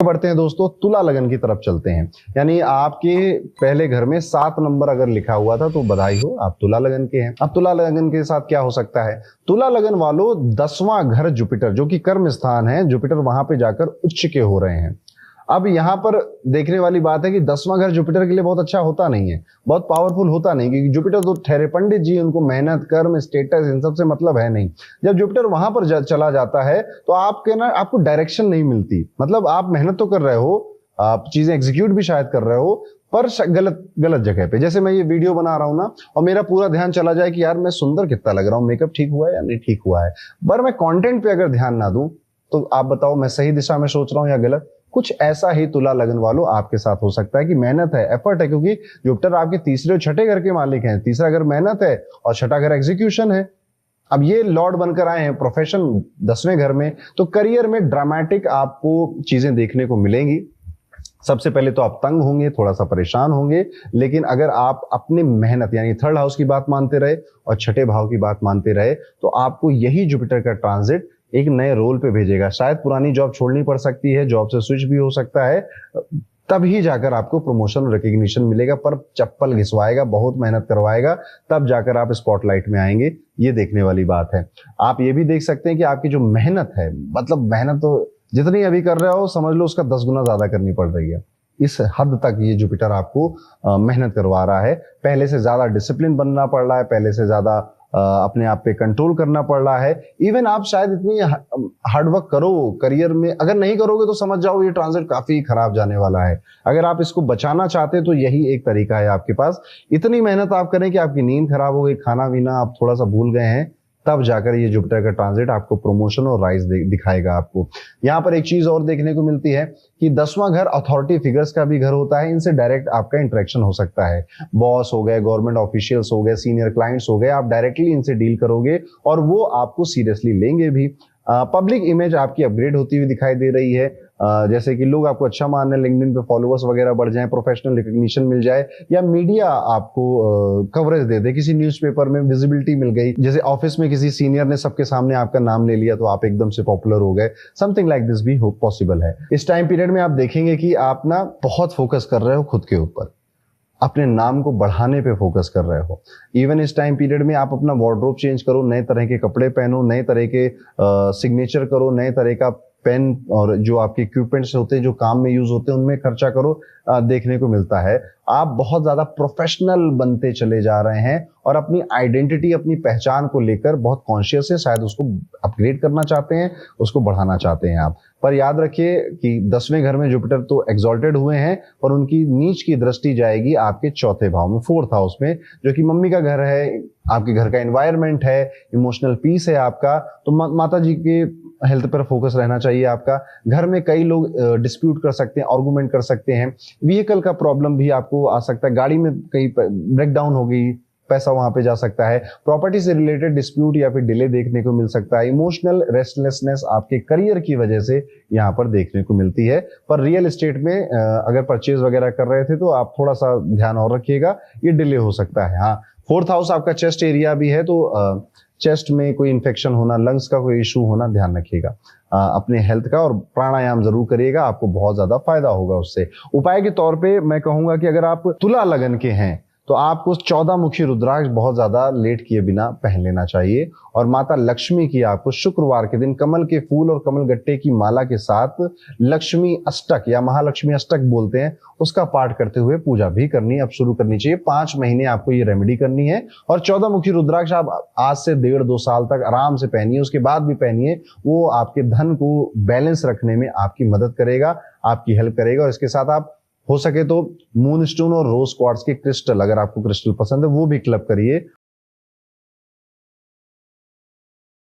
बढ़ते हैं दोस्तों, तुला लगन की तरफ चलते हैं। यानी आपके पहले घर में 7 नंबर अगर लिखा हुआ था तो बधाई हो, आप तुला लगन के हैं। अब तुला लगन के साथ क्या हो सकता है? तुला लगन वालों, 10वां घर जुपिटर जो कि कर्म स्थान है, जुपिटर वहां पे जाकर उच्च के हो रहे हैं। अब यहाँ पर देखने वाली बात है कि 10वां घर जुपिटर के लिए बहुत अच्छा होता नहीं है, बहुत पावरफुल होता नहीं, क्योंकि जुपिटर तो ठहरे पंडित जी, उनको मेहनत, कर्म, स्टेटस इन सब से मतलब है नहीं। जब जुपिटर वहां पर चला जाता है तो आपको डायरेक्शन नहीं मिलती। मतलब आप मेहनत तो कर रहे हो, आप चीजें एग्जीक्यूट भी शायद कर रहे हो, पर गलत गलत जगह पे। जैसे मैं ये वीडियो बना रहा हूं ना, और मेरा पूरा ध्यान चला जाए कि यार मैं सुंदर कितना लग रहा हूँ, मेकअप ठीक हुआ है या नहीं ठीक हुआ है, पर मैं कंटेंट पे अगर ध्यान ना दूं तो आप बताओ मैं सही दिशा में सोच रहा हूं या गलत। कुछ ऐसा ही तुला लगन वालों आपके साथ हो सकता है कि मेहनत है, एफर्ट है, क्योंकि जुपिटर आपके तीसरे और छठे घर के मालिक हैं। तीसरा घर मेहनत है और छठा घर एग्जीक्यूशन है। अब ये लॉर्ड बनकर आए हैं प्रोफेशन 10वें घर में, तो करियर में ड्रामेटिक आपको चीजें देखने को मिलेंगी। सबसे पहले तो आप तंग होंगे, थोड़ा सा परेशान होंगे, लेकिन अगर आप अपनी मेहनत यानी थर्ड हाउस की बात मानते रहे और छठे भाव की बात मानते रहे तो आपको यही जुपिटर का ट्रांजिट एक नए रोल पे भेजेगा। शायद पुरानी जॉब छोड़नी पड़ सकती है, जॉब से स्विच भी हो सकता है, तभी जाकर आपको प्रमोशन और रिकग्निशन मिलेगा। पर चप्पल घिसवाएगा, बहुत मेहनत करवाएगा, तब जाकर आप स्पॉटलाइट में आएंगे। ये देखने वाली बात है। आप ये भी देख सकते हैं कि आपकी जो मेहनत है, मतलब मेहनत तो जितनी अभी कर रहे हो समझ लो उसका 10 गुना ज्यादा करनी पड़ रही है। इस हद तक ये जुपिटर आपको मेहनत करवा रहा है। पहले से ज्यादा डिसिप्लिन बनना पड़ रहा है, पहले से ज्यादा अपने आप पे कंट्रोल करना पड़ रहा है। इवन आप शायद इतनी हार्डवर्क करो करियर में, अगर नहीं करोगे तो समझ जाओ ये ट्रांजिट काफी खराब जाने वाला है। अगर आप इसको बचाना चाहते हैं तो यही एक तरीका है आपके पास। इतनी मेहनत आप करें कि आपकी नींद खराब हो गई, खाना पीना आप थोड़ा सा भूल गए हैं, तब जाकर ये जुपिटर का ट्रांजिट आपको प्रमोशन और राइज दिखाएगा आपको। यहाँ पर एक चीज और देखने को मिलती है कि 10वां घर अथॉरिटी फिगर्स का भी घर होता है। इनसे डायरेक्ट आपका इंटरेक्शन हो सकता है। बॉस हो गए, गवर्नमेंट ऑफिशियल्स हो गए, सीनियर क्लाइंट्स हो गए, आप डायरेक्टली इनसे डील करोगे और वो आपको सीरियसली लेंगे भी। पब्लिक इमेज आपकी अपग्रेड होती हुई दिखाई दे रही है। जैसे कि लोग आपको अच्छा मान रहे हैं, लिंक्डइन पे फॉलोअर्स वगैरह बढ़ जाएं, प्रोफेशनल रिकग्निशन मिल जाए, या मीडिया आपको कवरेज दे दे, किसी न्यूज़पेपर में विजिबिलिटी मिल गई, जैसे ऑफिस में किसी सीनियर ने सबके सामने आपका नाम ले लिया तो आप एकदम से पॉपुलर हो गए। समथिंग लाइक दिस भी पॉसिबल है। इस टाइम पीरियड में आप देखेंगे कि आप ना बहुत फोकस कर रहे हो खुद के ऊपर, अपने नाम को बढ़ाने पे फोकस कर रहे हो। इवन इस टाइम पीरियड में आप अपना वार्डरोब चेंज करो, नए तरह के कपड़े पहनो, नए तरह के सिग्नेचर करो, नए तरह का पेन और जो आपके इक्विपमेंट्स होते हैं जो काम में यूज होते हैं उनमें खर्चा करो। देखने को मिलता है आप बहुत ज्यादा प्रोफेशनल बनते चले जा रहे हैं और अपनी आइडेंटिटी, अपनी पहचान को लेकर बहुत कॉन्शियस है। शायद उसको अपग्रेड करना चाहते हैं, उसको बढ़ाना चाहते हैं आप। पर याद रखिए कि 10वें घर में जुपिटर तो एक्सॉल्टेड हुए हैं, पर उनकी नीच की दृष्टि जाएगी आपके चौथे भाव में, 4th हाउस में, जो कि मम्मी का घर है, आपके घर का एनवायरनमेंट है, इमोशनल पीस है आपका। तो माता जी के हेल्थ पर फोकस रहना चाहिए आपका। घर में कई लोग डिस्प्यूट कर सकते हैं, आर्गुमेंट कर सकते हैं, व्हीकल का प्रॉब्लम भी आपको आ सकता है, गाड़ी में कहीं ब्रेकडाउन हो गई, पैसा वहां पे जा सकता है, प्रॉपर्टी से रिलेटेड डिस्प्यूट या फिर डिले देखने को मिल सकता है, इमोशनल रेस्टलेसनेस आपके करियर की वजह से यहाँ पर देखने को मिलती है। पर रियल एस्टेट में अगर परचेज वगैरह कर रहे थे तो आप थोड़ा सा ध्यान और रखिएगा, ये डिले हो सकता है। हाँ, 4th हाउस आपका चेस्ट एरिया भी है, तो चेस्ट में कोई इन्फेक्शन होना, लंग्स का कोई इशू होना, ध्यान रखिएगा अपने हेल्थ का, और प्राणायाम जरूर करिएगा, आपको बहुत ज्यादा फायदा होगा उससे। उपाय के तौर पे मैं कहूंगा कि अगर आप तुला लगन के हैं तो आपको 14 मुखी रुद्राक्ष बहुत ज्यादा लेट किए बिना पहन लेना चाहिए। और माता लक्ष्मी की आपको शुक्रवार के दिन कमल के फूल और कमल गट्टे की माला के साथ लक्ष्मी अष्टक या महालक्ष्मी अष्टक बोलते हैं, उसका पाठ करते हुए पूजा भी करनी अब शुरू करनी चाहिए। 5 महीने आपको ये रेमेडी करनी है। और 14 मुखी रुद्राक्ष आप आज से 1.5-2 साल तक आराम से पहनिए, उसके बाद भी पहनिए। वो आपके धन को बैलेंस रखने में आपकी मदद करेगा, आपकी हेल्प करेगा। और इसके साथ आप हो सके तो मून स्टोन और रोज क्वार्ट्ज के क्रिस्टल, अगर आपको क्रिस्टल पसंद है, वो भी क्लब करिए,